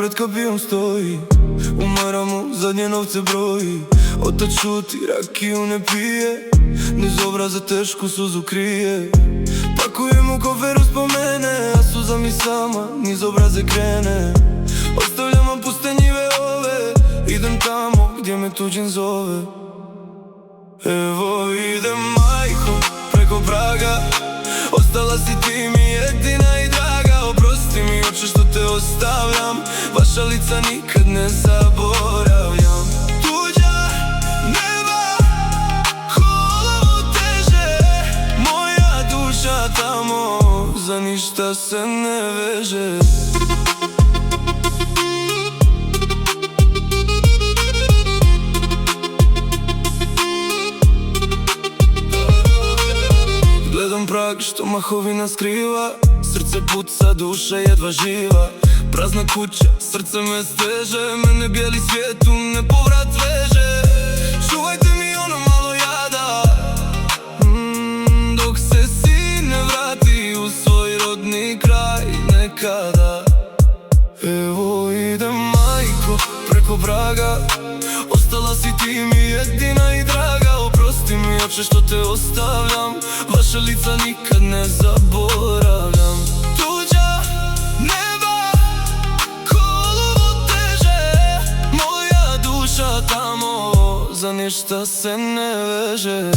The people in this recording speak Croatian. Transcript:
pred kapijom stoji, umaramo, zadnje novce broji. Otac šuti, rakiju ne pije, niz obraza tešku suzu krije. Pakujemo kofer uz pomene, a suza mi sama niz obraze krene. Ostavljamo puste njive ove, idem tamo gdje me tuđin zove. Evo idem majko, preko praga, ostala si ti mi jedina i draga. Oprosti mi oče što te ostavljam, vaša lica nikad ne zaboravljam. Tuđa neba, holovo teže, moja duša tamo za ništa se ne veže. Gledam prag što mahovina skriva, srce puca, duša jedva živa. Prazna kuća, srce me steže, mene bijeli svijet u nepovrat veže. Čuvajte mi ono malo jada, dok se sin ne vrati u svoj rodni kraj nekada. Evo idem majko, preko praga, ostala si ti mi jedina i draga. Oprosti mi oče što te ostavljam, vaša lica nikad ne zaboravljam. Tuđa neba, holovo teže, moja duša tamo za ništa se ne veže.